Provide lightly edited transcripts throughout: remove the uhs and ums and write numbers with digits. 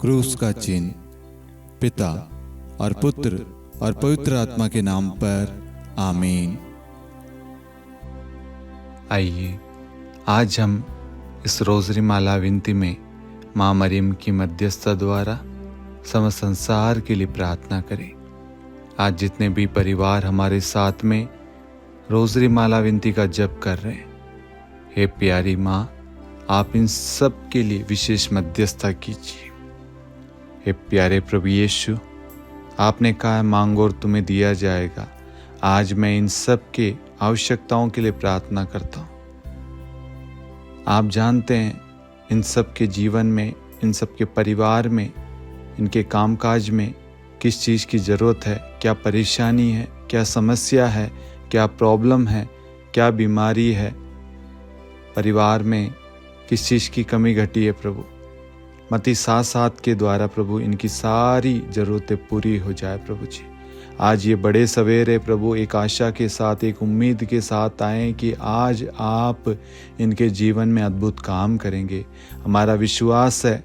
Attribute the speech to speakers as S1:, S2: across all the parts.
S1: क्रूस का चिन्ह। पिता और पुत्र और पवित्र आत्मा के नाम पर आमीन।
S2: आइए आज हम इस रोज़री माला विनती में माँ मरियम की मध्यस्थता द्वारा समस्त संसार के लिए प्रार्थना करें। आज जितने भी परिवार हमारे साथ में रोज़री माला विनती का जप कर रहे हैं, हे प्यारी माँ, आप इन सब के लिए विशेष मध्यस्थता कीजिए। हे प्यारे प्रभु यीशु, आपने कहा मांगो और तुम्हें दिया जाएगा। आज मैं इन सब के आवश्यकताओं के लिए प्रार्थना करता हूँ। आप जानते हैं इन सब के जीवन में, इन सब के परिवार में, इनके कामकाज में किस चीज़ की ज़रूरत है, क्या परेशानी है, क्या समस्या है, क्या प्रॉब्लम है, क्या बीमारी है, परिवार में किस चीज़ की कमी घटी है। प्रभु मत्ती 7:7 के द्वारा प्रभु इनकी सारी ज़रूरतें पूरी हो जाए। प्रभु जी आज ये बड़े सवेरे प्रभु एक आशा के साथ, एक उम्मीद के साथ आए कि आज आप इनके जीवन में अद्भुत काम करेंगे। हमारा विश्वास है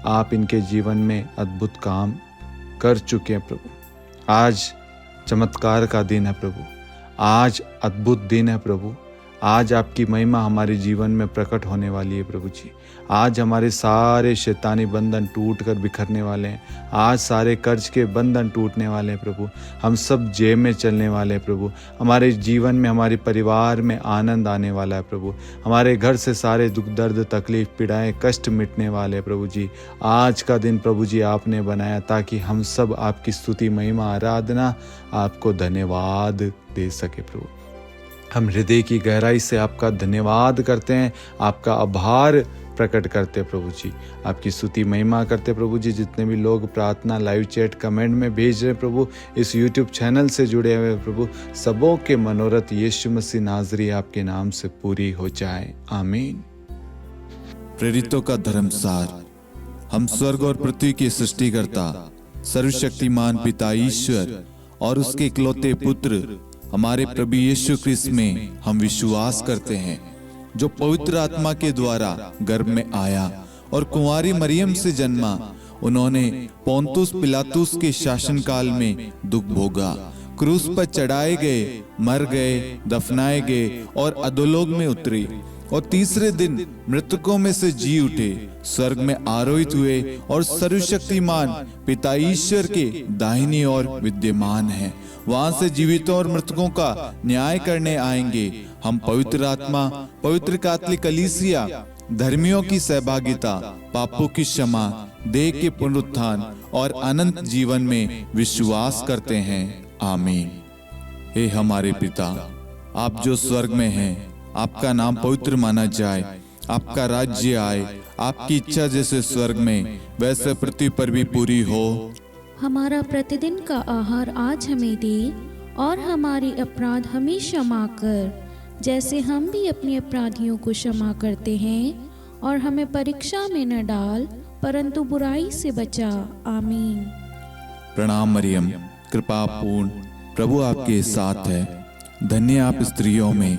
S2: आप इनके जीवन में अद्भुत काम कर चुके हैं। प्रभु आज चमत्कार का दिन है। प्रभु आज अद्भुत दिन है। प्रभु आज आपकी महिमा हमारे जीवन में प्रकट होने वाली है। प्रभु जी आज हमारे सारे शैतानी बंधन टूट कर बिखरने वाले हैं। आज सारे कर्ज के बंधन टूटने वाले हैं। प्रभु हम सब जय में चलने वाले हैं। प्रभु हमारे जीवन में, हमारे परिवार में आनंद आने वाला है। प्रभु हमारे घर से सारे दुख दर्द तकलीफ पीड़ाएं कष्ट मिटने वाले हैं। प्रभु जी आज का दिन प्रभु जी आपने बनाया ताकि हम सब आपकी स्तुति महिमा आराधना आपको धन्यवाद दे सके। प्रभु हम हृदय की गहराई से आपका धन्यवाद करते हैं, आपका आभार प्रकट करते हैं। प्रभु जी आपकी स्तुति महिमा करते हैं। प्रभु जी जितने भी लोग प्रार्थना लाइव चैट कमेंट में भेज रहे हैं प्रभु, इस यूट्यूब चैनल से जुड़े हुए प्रभु, सबों के मनोरथ यीशु मसीह नाज़री आपके नाम से पूरी हो जाए। आमीन।
S1: प्रेरितों का धर्मसार। हम स्वर्ग और पृथ्वी के सृष्टिकर्ता सर्वशक्तिमान पिता ईश्वर और उसके इकलौते पुत्र हमारे प्रभु यीशु क्रिस्त में हम विश्वास करते हैं, जो पवित्र आत्मा के द्वारा गर्भ में आया और कुंवारी मरियम से जन्मा। उन्होंने पोंतुस पिलातुस के शासनकाल में दुख भोगा, क्रूस पर चढ़ाए गए, मर गए, दफनाए गए और अधोलोक में उतरे और तीसरे दिन मृतकों में से जी उठे, स्वर्ग में आरोहित हुए और सर्वशक्तिमान पिता ईश्वर के दाहिनी ओर विद्यमान हैं। वहां से जीवितों और मृतकों का न्याय करने आएंगे। हम पवित्र आत्मा, पवित्र कैथोलिक कलीसिया, धर्मियों की सहभागिता, पापों की क्षमा, देह के पुनरुत्थान और अनंत जीवन में विश्वास करते हैं। आमीन। हे हमारे पिता, आप जो स्वर्ग में हैं, आपका नाम पवित्र माना जाए, आपका राज्य आए, आपकी इच्छा जैसे स्वर्ग में वैसे पृथ्वी पर भी पूरी हो।
S3: हमारा प्रतिदिन का आहार आज हमें दे और हमारे अपराध हमें क्षमा कर, जैसे हम भी अपने अपराधियों को क्षमा करते हैं, और हमें परीक्षा में न डाल परंतु बुराई से बचा। आमीन।
S1: प्रणाम मरियम, कृपा पूर्ण, प्रभु आपके साथ है। धन्य आप स्त्रियों में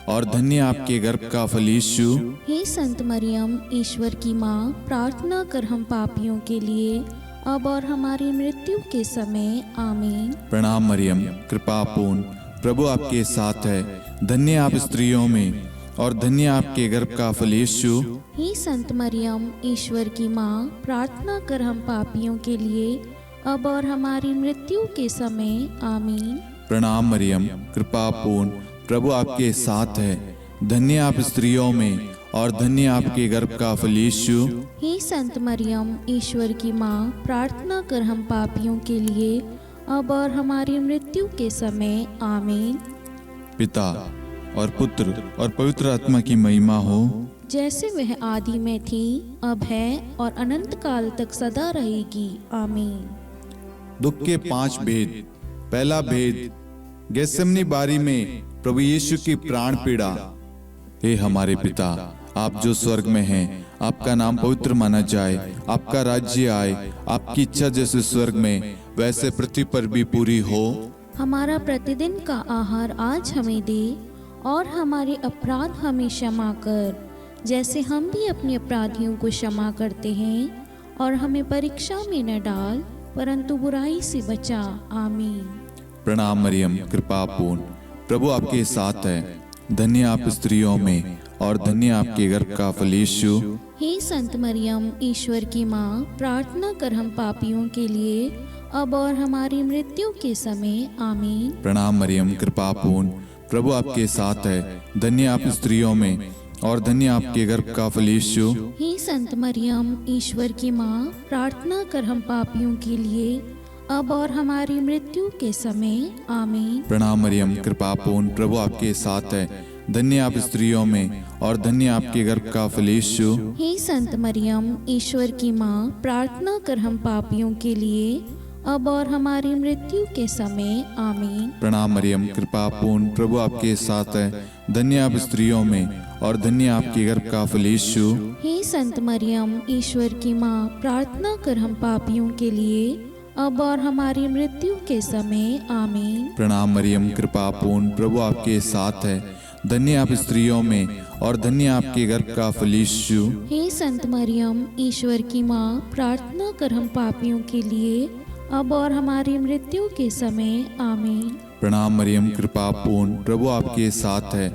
S1: और धन्य आपके गर्भ का फल यीशु।
S3: हे संत मरियम, ईश्वर की माँ, प्रार्थना कर हम पापियों के लिए अब और हमारी मृत्यु के समय। आमीन।
S1: प्रणाम मरियम, कृपा पूर्ण, प्रभु आपके साथ है। धन्य आप स्त्रियों में और धन्य आपके गर्भ का फल यीशु।
S3: हे संत मरियम, ईश्वर की माँ, प्रार्थना कर हम पापियों के लिए अब और हमारी मृत्यु के समय। आमीन।
S1: प्रणाम मरियम, कृपा पूर्ण, प्रभु आपके साथ है। धन्य आप स्त्रियों में और धन्य आपके गर्भ का फल यीशु।
S3: हे संत मरियम, ईश्वर की माँ, प्रार्थना कर हम पापियों के लिए अब और हमारी मृत्यु के समय। आमीन।
S1: पिता और पुत्र और पवित्र आत्मा की महिमा हो,
S3: जैसे वह आदि में थी, अब है और अनंत काल तक सदा रहेगी। आमीन।
S1: दुख के 5 भेद। पहला भेद, गेत्सेमनी बारी में प्रभु यीशु की प्राण पीड़ा। हे हमारे पिता, आप जो स्वर्ग में हैं, आपका नाम पवित्र माना जाए, आपका राज्य आए, आपकी इच्छा जैसे स्वर्ग में वैसे पृथ्वी पर भी पूरी हो।
S3: हमारा प्रतिदिन का आहार आज हमें दे और हमारे अपराध हमें क्षमा कर, जैसे हम भी अपने अपराधियों को क्षमा करते हैं, और हमें परीक्षा में न डाल, परंतु बुराई से बचा। आमीन।
S1: प्रणाम मरियम, कृपा पूर्ण, प्रभु आपके साथ है। धन्य आप स्त्रियों में और धन्य आपके गर्भ का फल यीशु।
S3: हे संत मरियम, ईश्वर की माँ, प्रार्थना कर हम पापियों के लिए, अब और हमारी मृत्यु के समय। आमीन।
S1: प्रणाम मरियम, कृपा पूर्ण, प्रभु आपके साथ है। धन्य आप स्त्रियों में और धन्य आपके गर्भ का फल यीशु।
S3: हे संत मरियम, ईश्वर की माँ, प्रार्थना कर हम पापियों के लिए, अब और हमारी मृत्यु के समय। आमीन।
S1: प्रणाम मरियम, कृपा पूर्ण, प्रभु आपके साथ है। धन्य आप स्त्रियों में और धन्य आपके गर्भ का फल यीशु।
S3: हे संत मरियम, ईश्वर की माँ, प्रार्थना कर हम पापियों के लिए, अब और हमारी मृत्यु के समय। आमीन।
S1: प्रणाम मरियम, कृपा पूर्ण, प्रभु आपके साथ है। धन्य आप स्त्रियों में और धन्य आपके गर्भ का फल यीशु।
S3: हे संत मरियम, ईश्वर की माँ, प्रार्थना कर हम पापियों के लिए, अब और हमारी मृत्यु के समय। आमीन।
S1: प्रणाम मरियम, कृपा पूर्ण, प्रभु आपके साथ है। धन्य आप स्त्रियों में और धन्य आपके गर्भ का फल यीशु।
S3: हे संत मरियम, ईश्वर की माँ, प्रार्थना कर हम पापियों के लिए, अब और हमारी मृत्यु के समय। आमीन।
S1: प्रणाम मरियम, कृपा पूर्ण, प्रभु आपके साथ है।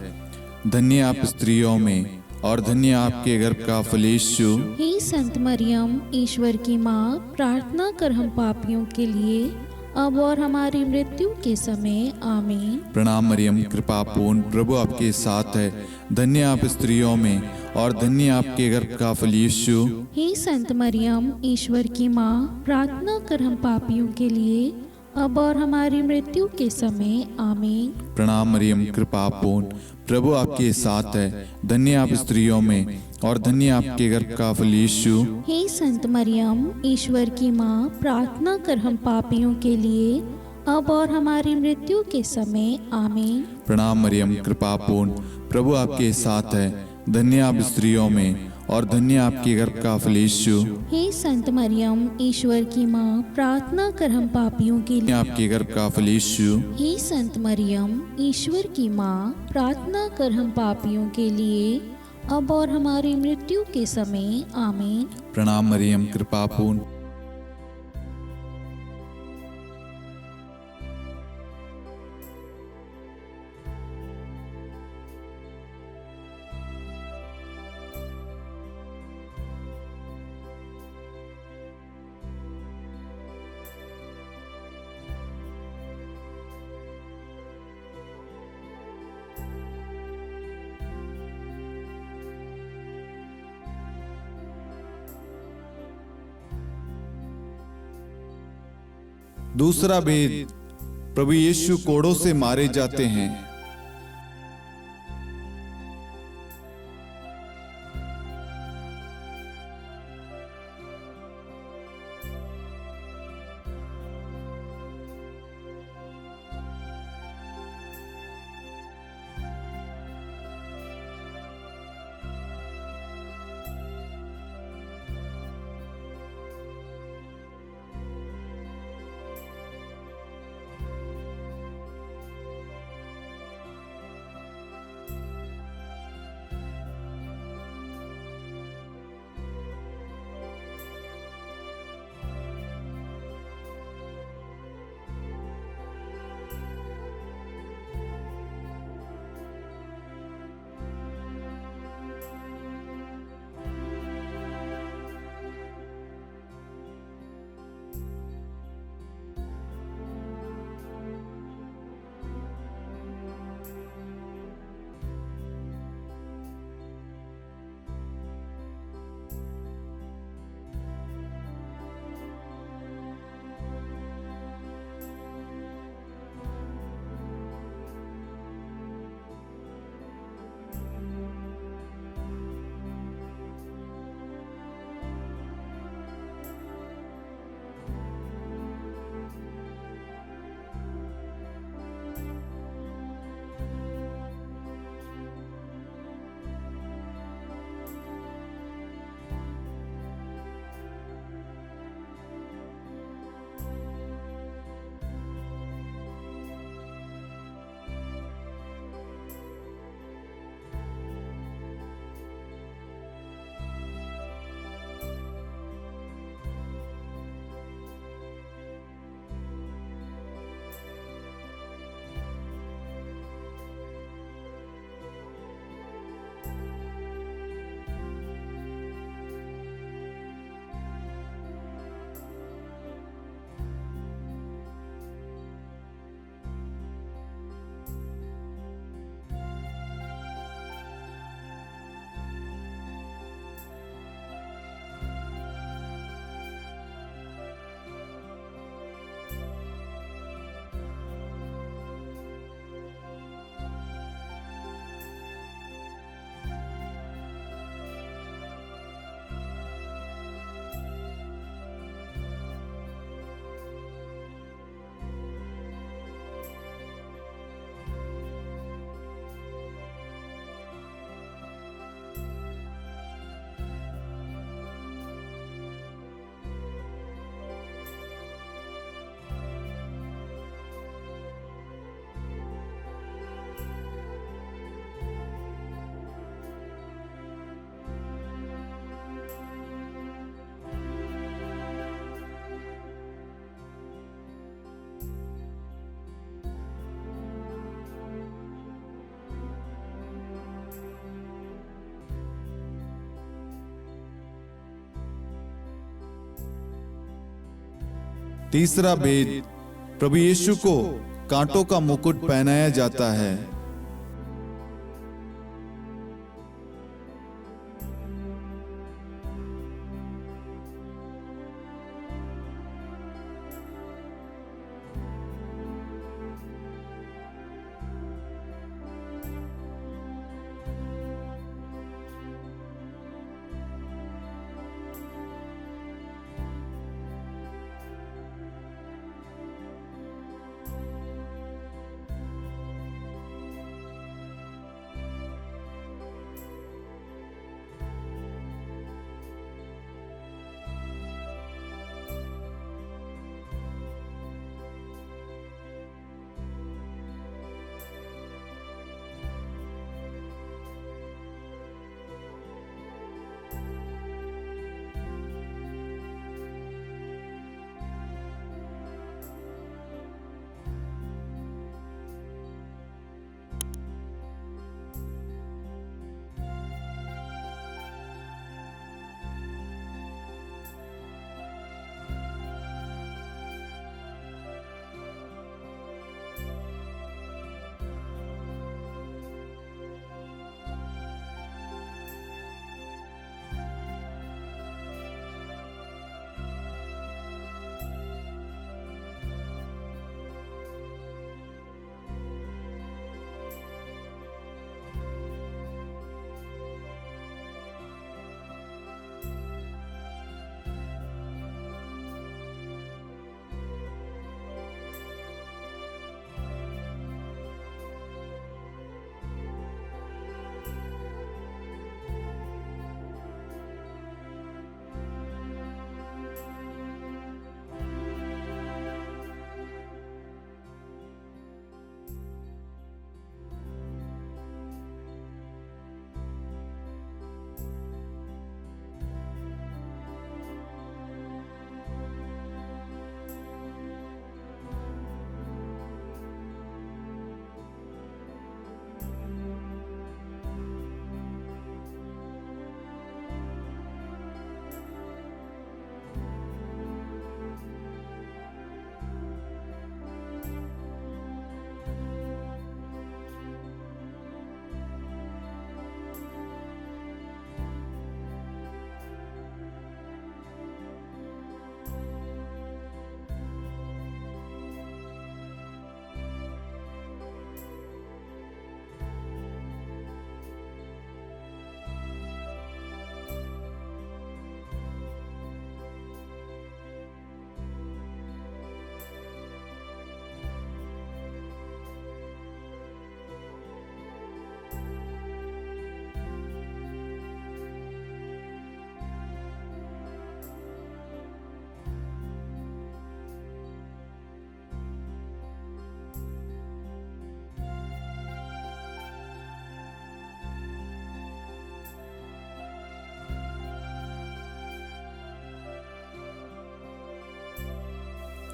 S1: धन्य आप स्त्रियों में और धन्य आपके गर्भ का फल यीशु।
S3: हे संत मरियम, ईश्वर की माँ, प्रार्थना कर हम पापियों के लिए, अब और हमारी मृत्यु के समय। आमीन।
S1: प्रणाम मरियम, कृपा पूर्ण, प्रभु आपके साथ है। धन्य आप स्त्रियों में और धन्य आपके गर्भ का फल यीशु।
S3: हे संत मरियम, ईश्वर की माँ, प्रार्थना कर हम पापियों के लिए, अब और हमारी मृत्यु के समय। आमीन।
S1: प्रणाम मरियम, कृपा पूर्ण, प्रभु आपके साथ है। धन्य आप स्त्रियों में और धन्य आपके गर्भ का फल यीशु।
S3: हे संत मरियम, ईश्वर की माँ, प्रार्थना कर हम पापियों के लिए, अब और हमारी मृत्यु के समय। आमीन।
S1: प्रणाम मरियम, कृपा पूर्ण, प्रभु आपके साथ है। धन्य आप स्त्रियों में और धन्य आपके गर्भ का फल यीशु।
S3: हे संत मरियम, ईश्वर की माँ, प्रार्थना कर हम पापियों के लिए,
S1: आपके गर्भ का फल यीशु।
S3: हे संत मरियम, ईश्वर की माँ, प्रार्थना कर हम पापियों के लिए, अब और हमारी मृत्यु के समय। आमीन।
S1: प्रणाम मरियम, कृपा पूर्ण, दूसरा भेद, प्रभु यीशु कोड़ों से मारे जाते हैं। तीसरा भेद, प्रभु यीशु को कांटों का मुकुट पहनाया जाता है।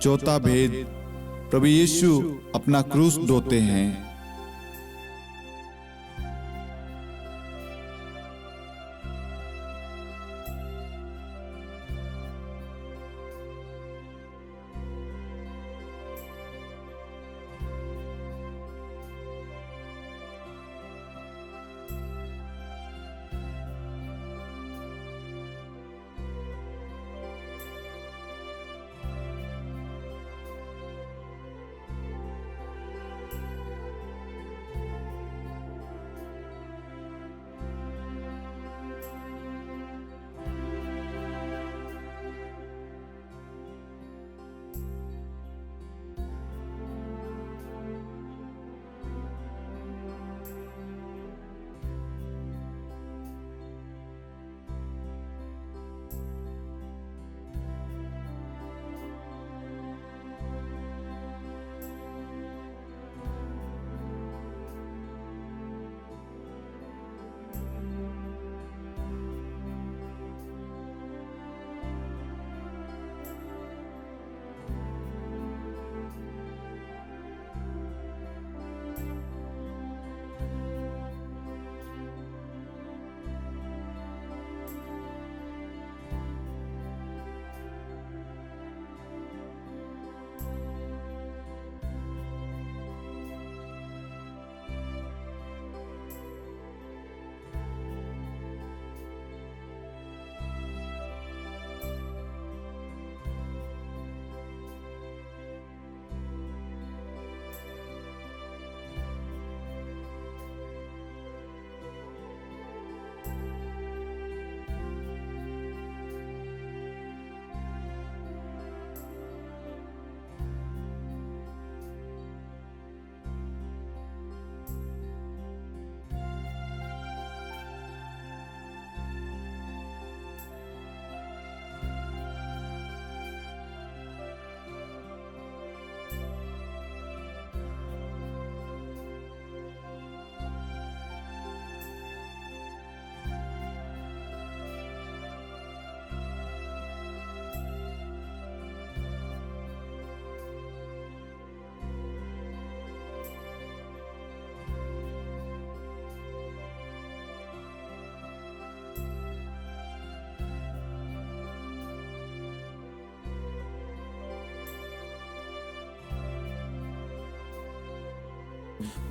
S1: चौथा भेद, प्रभु यीशु अपना क्रूस ढोते हैं।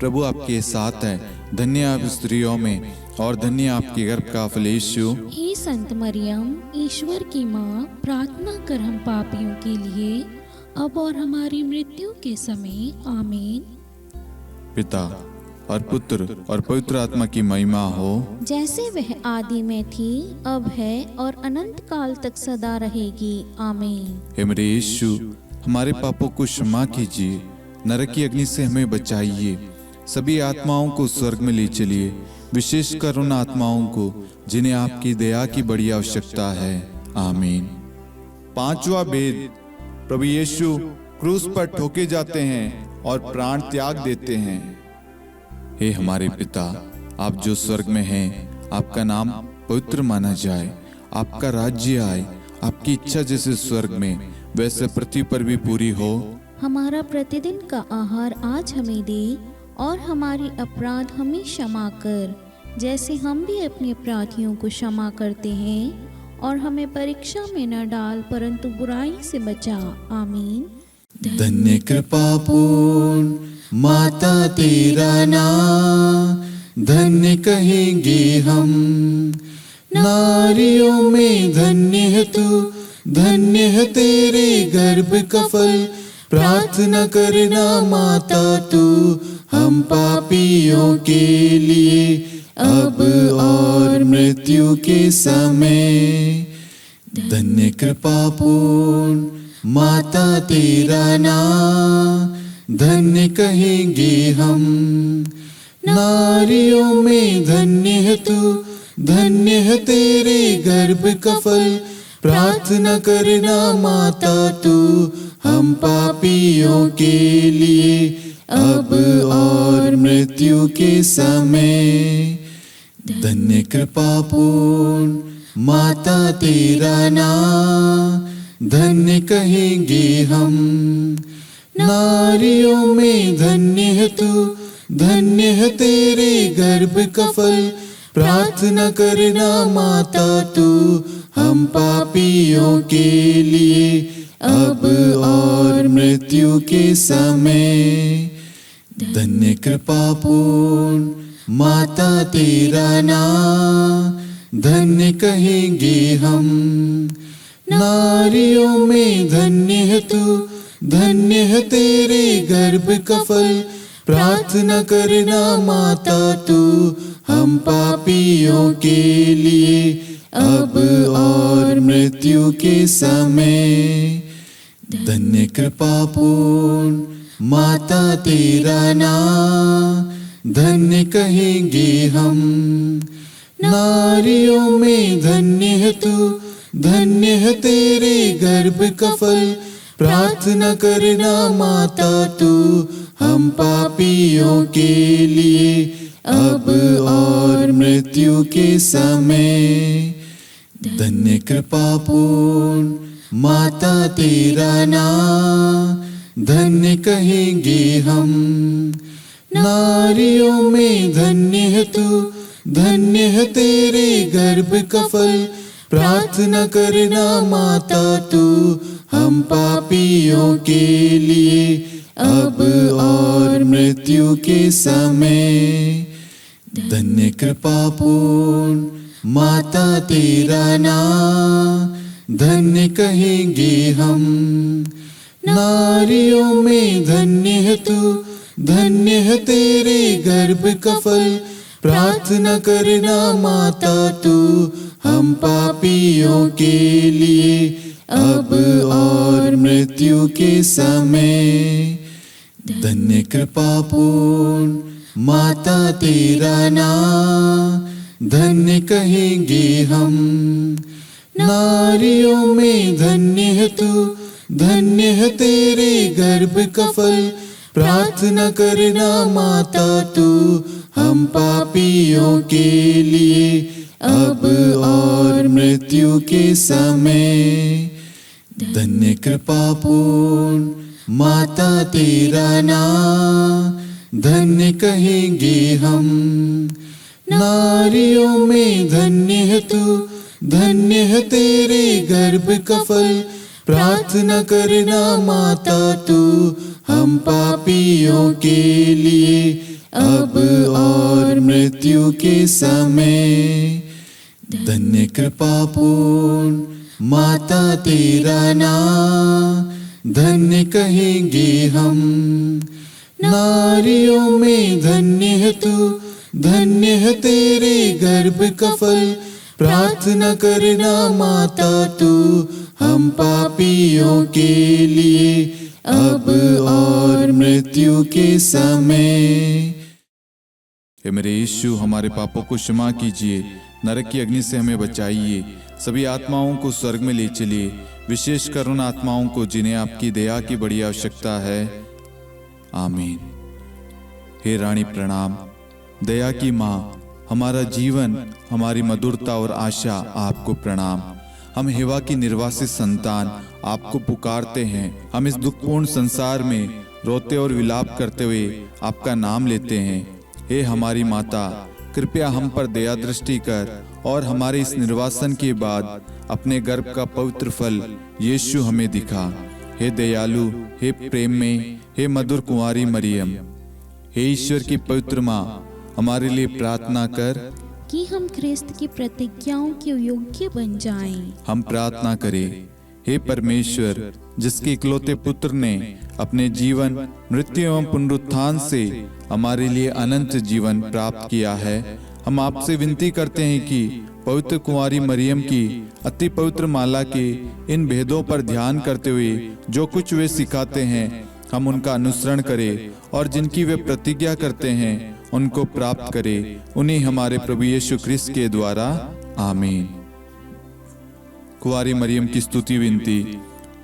S1: प्रभु आपके साथ है, धन्य आप स्त्रियों में और धन्य आपके गर्भ का फल यीशु।
S3: हे संत मरियम, ईश्वर की माँ, प्रार्थना कर हम पापियों के लिए, अब और हमारी मृत्यु के समय। आमीन।
S1: पिता और पुत्र और पवित्र आत्मा की महिमा हो,
S3: जैसे वह आदि में थी, अब है और अनंत काल तक सदा रहेगी। आमीन।
S1: हे मेरे यीशु, हमारे पापों को क्षमा कीजिए, नरक की अग्नि से हमें बचाइए, सभी आत्माओं को स्वर्ग में ले चलिए, विशेषकर उन आत्माओं को जिन्हें आपकी दया की बड़ी आवश्यकता है। आमीन। पांचवा भेद, प्रभु यीशु क्रूस पर ठोके जाते हैं और प्राण त्याग देते हैं। हे हमारे पिता, आप जो स्वर्ग में हैं, आपका नाम पवित्र माना जाए, आपका राज्य आए, आपकी इच्छा जैसे स्वर्ग में वैसे पृथ्वी पर भी पूरी हो।
S3: हमारा प्रतिदिन का आहार आज हमें दे, और हमारी अपराध हमें क्षमा कर, जैसे हम भी अपने अपराधियों को क्षमा करते हैं, और हमें परीक्षा में न डाल, परंतु बुराई से बचा। आमीन।
S1: धन्य कृपा पूर्ण माता तेरा नाम, धन्य कहेंगे हम नारियों में, धन्य है तू, धन्य है तेरे गर्भ का फल। प्रार्थना करना माता तू हम पापियों के लिए, अब और मृत्यु के समय। धन्य कृपा पूर्ण माता तेरा नाम, धन्य कहेंगे हम नारियों में, धन्य है तू, धन्य है तेरे गर्भ का फल। प्रार्थना करना माता तू हम पापियों के लिए, अब और मृत्यु के समय। धन्य कृपा पूर्ण माता तेरा नाम, धन्य कहेंगे हम नारियों में, धन्य है तू, धन्य है तेरे गर्भ का फल। प्रार्थना करना माता तू हम पापियों के लिए, अब और मृत्यु के समय। धन्य कृपा पूर्ण माता तेरा नाम, धन्य कहेंगे हम नारियों में, धन्य है तू, धन्य है तेरे गर्भ का फल। प्रार्थना करना माता तू हम पापियों के लिए, अब और मृत्यु के समय। धन्य कृपा पूर्ण माता तेरा नाम, धन्य कहेंगे हम नारियों में, धन्य है तू, धन्य है तेरे गर्भ का फल। प्रार्थना करना माता तू हम पापियों के लिए, अब और मृत्यु के समय। धन्य कृपा पूर्ण माता तेरा नाम, धन्य कहेंगे हम नारियों में, धन्य है तू, धन्य है तेरे गर्भ का फल। प्रार्थना करना माता तू हम पापियों के लिए, अब और मृत्यु के समय। धन्य कृपा पूर्ण माता तेरा नाम, धन्य कहेंगे हम नारियों में, धन्य है तू, धन्य है तेरे गर्भ का फल। प्रार्थना करना माता तू हम पापियों के लिए, अब और मृत्यु के समय। धन्य कृपा पूर्ण माता तेरा नाम, धन्य कहेंगे हम नारियों में, धन्य है तू, धन्य है तेरे गर्भ का फल। प्रार्थना करना माता तू हम पापियों के लिए, अब और मृत्यु के समय। धन्य कृपा पूर्ण माता तेरा नाम, धन्य कहेंगे हम नारियों में, धन्य है तू, धन्य है तेरे गर्भ का फल। प्रार्थना करना माता तू हम पापियों के लिए अब और मृत्यु के समय। धन्य कृपा पूर्ण माता तेरा नाम, धन्य कहेंगे हम। नारियों में धन्य है तू, धन्य है तेरे गर्भ का फल। प्रार्थना करना माता तू हम पापियों के लिए अब और मृत्यु के समय। हे मेरे यीशु, हमारे पापों को क्षमा कीजिए, नरक की अग्नि से हमें बचाइए, सभी आत्माओं को स्वर्ग में ले चलिए, विशेषकर उन आत्माओं को जिन्हें आपकी दया की बड़ी आवश्यकता है। आमीन। हे रानी प्रणाम, दया की माँ, हमारा जीवन, हमारी मधुरता और आशा आपको प्रणाम। हम हेवा की निर्वासित संतान आपको पुकारते हैं। हम इस दुखपूर्ण संसार में रोते और विलाप करते हुए आपका नाम लेते हैं। हे हमारी माता, कृपया हम पर दया दृष्टि कर और हमारे इस निर्वासन के बाद अपने गर्भ का पवित्र फल यीशु हमें दिखा। हे दयालु, हे प्रेम में, हे मधुर कुंवारी मरियम, हे ईश्वर की पवित्र माँ, हमारे लिए प्रार्थना कर
S3: कि हम ख्रिस्त की प्रतिज्ञाओं के योग्य बन जाएं।
S1: हम प्रार्थना करें। हे परमेश्वर, जिसके इकलौते पुत्र ने अपने जीवन, मृत्यु एवं पुनरुत्थान से हमारे लिए अनंत जीवन प्राप्त किया है, हम आपसे विनती करते हैं कि पवित्र कुंवारी मरियम की अति पवित्र माला के इन भेदों पर ध्यान करते हुए जो कुछ वे सिखाते हैं, हम उनका अनुसरण करें और जिनकी वे प्रतिज्ञा करते हैं उनको प्राप्त करें। उन्हीं हमारे प्रभु यीशु ख्रिस्त के द्वारा। आमीन। कुंवारी मरियम की स्तुति विनती।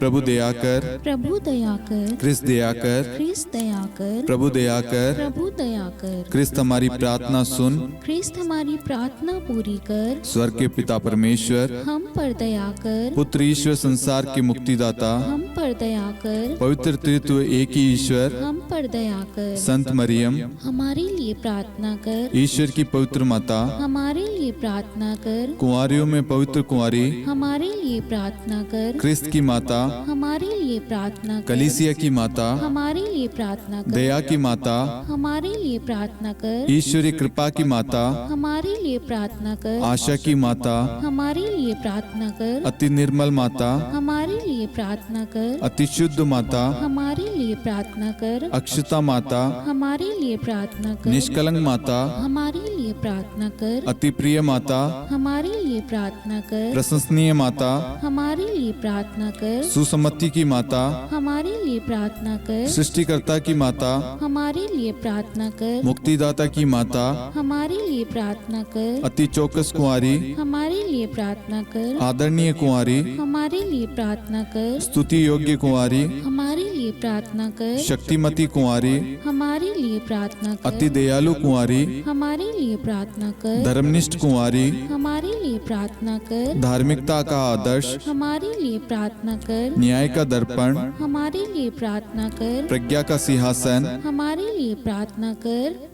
S1: प्रभु दया कर,
S3: प्रभु दया कर,
S1: ख्रिस्त दया कर,
S3: ख्रिस्त दया कर,
S1: प्रभु दया कर,
S3: प्रभु दया कर,
S1: ख्रिस्त हमारी प्रार्थना सुन,
S3: ख्रिस्त हमारी प्रार्थना पूरी कर।
S1: स्वर्ग के पिता परमेश्वर,
S3: हम पर दया कर,
S1: पुत्र ईश्वर संसार के मुक्तिदाता,
S3: हम पर दया कर,
S1: पवित्र त्रित्व एक ही ईश्वर,
S3: हम पर दया कर।
S1: संत मरियम,
S3: हमारे लिए प्रार्थना कर,
S1: ईश्वर की पवित्र माता,
S3: हमारे लिए प्रार्थना कर।
S1: कुंवारियों में पवित्र कुंवारी,
S3: हमारे लिए प्रार्थना कर,
S1: ख्रिस्त की माता,
S3: हमारे लिए प्रार्थना कर।
S1: कलीसिया की माता,
S3: हमारे लिए प्रार्थना कर,
S1: दया की माता,
S3: हमारे लिए प्रार्थना कर।
S1: ईश्वरी कृपा की माता,
S3: हमारे लिए प्रार्थना कर,
S1: आशा की माता,
S3: हमारे लिए प्रार्थना कर।
S1: अति निर्मल माता,
S3: हमारे लिए प्रार्थना कर,
S1: अति शुद्ध माता,
S3: हमारे लिए प्रार्थना कर।
S1: अक्षता माता,
S3: हमारे लिए प्रार्थना कर,
S1: निष्कलंक माता,
S3: हमारे लिए प्रार्थना कर।
S1: अति प्रिय माता,
S3: हमारे लिए प्रार्थना कर,
S1: प्रशंसनीय माता,
S3: हमारे लिए प्रार्थना कर।
S1: सुसम्मति की माता,
S3: हमारे लिए प्रार्थना कर,
S1: सृष्टिकर्ता की माता,
S3: हमारे लिए प्रार्थना कर।
S1: मुक्तिदाता की माता,
S3: हमारे लिए प्रार्थना कर,
S1: अति चौकस कुंवारी,
S3: हमारे लिए प्रार्थना कर।
S1: आदरणीय कुंवारी,
S3: हमारे लिए प्रार्थना कर,
S1: स्तुति योग्य कुंवारी,
S3: हमारे लिए प्रार्थना कर।
S1: शक्तिमती कुंवारी,
S3: हमारे लिए प्रार्थना कर,
S1: अति दयालु कुंवारी,
S3: हमारे लिए प्रार्थना कर।
S1: धर्मनिष्ठ कुंवारी,
S3: हमारे लिए प्रार्थना कर,
S1: धार्मिकता का आदर्श,
S3: हमारे लिए प्रार्थना कर।
S1: न्याय का दर्पण,
S3: हमारे लिए प्रार्थना कर,
S1: प्रज्ञा का सिंहासन,
S3: हमारे लिए प्रार्थना कर।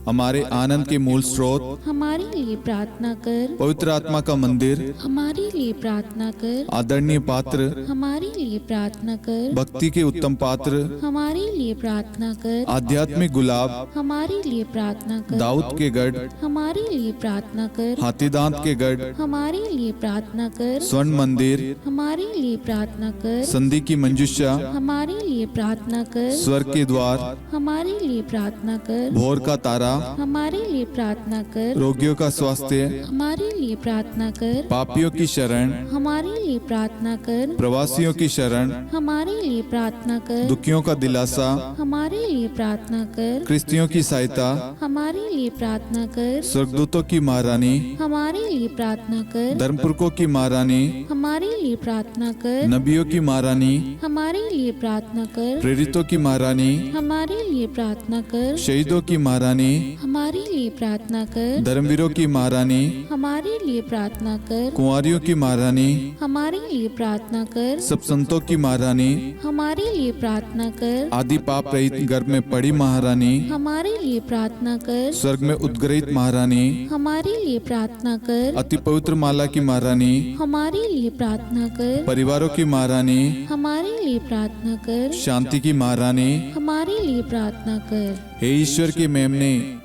S1: हमारे आनंद के मूल स्रोत,
S3: हमारे लिए प्रार्थना कर,
S1: पवित्र आत्मा का मंदिर,
S3: हमारे लिए प्रार्थना कर।
S1: आदरणीय पात्र,
S3: हमारे लिए प्रार्थना कर,
S1: भक्ति के उत्तम पात्र,
S3: हमारे लिए प्रार्थना कर।
S1: आध्यात्मिक गुलाब,
S3: हमारे लिए प्रार्थना कर,
S1: दाऊद के गढ़,
S3: हमारे लिए प्रार्थना कर।
S1: हाथीदांत के गढ़,
S3: हमारे लिए प्रार्थना कर,
S1: स्वर्ण मंदिर,
S3: हमारे लिए प्रार्थना कर।
S1: संधि की मंजुषा,
S3: हमारे लिए प्रार्थना कर,
S1: स्वर्ग के द्वार,
S3: हमारे लिए प्रार्थना कर।
S1: भोर का तारा,
S3: हमारे लिए प्रार्थना कर,
S1: रोगियों का स्वास्थ्य,
S3: हमारे लिए प्रार्थना कर।
S1: पापियों की शरण,
S3: हमारे लिए प्रार्थना कर,
S1: प्रवासियों की शरण,
S3: हमारे लिए प्रार्थना कर।
S1: दुखियों का दिलासा,
S3: हमारे लिए प्रार्थना कर,
S1: क्रिस्तियों की सहायता,
S3: हमारे लिए प्रार्थना कर।
S1: स्वर्गदूतों की महारानी,
S3: हमारे लिए प्रार्थना कर,
S1: धर्मपुरखों की महारानी,
S3: हमारे लिए प्रार्थना कर।
S1: नबियों की महारानी,
S3: हमारे लिए प्रार्थना कर,
S1: प्रेरितों की महारानी,
S3: हमारे लिए प्रार्थना कर।
S1: शहीदों की महारानी,
S3: हमारे लिए प्रार्थना कर।
S1: धर्मवीरों की महारानी,
S3: हमारे लिए प्रार्थना कर।
S1: कुंवारियों की महारानी,
S3: हमारे लिए प्रार्थना कर।
S1: सब संतों की महारानी,
S3: हमारे लिए प्रार्थना कर।
S1: आदि पाप रहित गर्भ में पड़ी महारानी,
S3: हमारे लिए प्रार्थना कर।
S1: स्वर्ग में उद्गृहित महारानी,
S3: हमारे लिए प्रार्थना कर।
S1: अति पवित्र माला की महारानी,
S3: हमारे लिए प्रार्थना कर।
S1: परिवारों की महारानी,
S3: हमारे लिए प्रार्थना कर।
S1: शांति की महारानी,
S3: हमारे लिए प्रार्थना कर।
S1: हे ईश्वर के मेमने,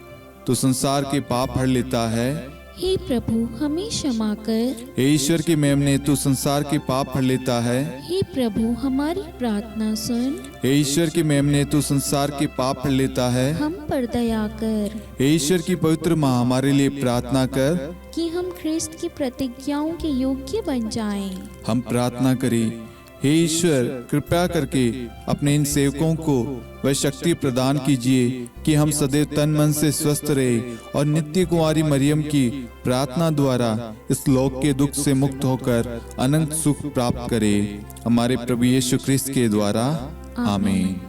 S1: तू संसार के पाप हर लेता है।
S3: हे प्रभु हमें क्षमा कर।
S1: हे ईश्वर के मेमने, तू संसार के पाप हर लेता है।
S3: हे प्रभु हमारी प्रार्थना सुन।
S1: हे ईश्वर के मेमने, तू संसार के पाप हर लेता है।
S3: हम पर दया कर
S1: हे ईश्वर की पवित्र माँ, हमारे लिए प्रार्थना कर।
S3: कि हम ख्रिस्त की प्रतिज्ञाओं के योग्य बन जाएं।
S1: हम प्रार्थना करें, हे ईश्वर कृपया करके अपने इन सेवकों को वह शक्ति प्रदान कीजिए कि हम सदैव तन मन से स्वस्थ रहे और नित्य कुंवारी मरियम की प्रार्थना द्वारा इस लोक के दुख से मुक्त होकर अनंत सुख प्राप्त करें। हमारे प्रभु यीशु ख्रिस्त के द्वारा आमीन।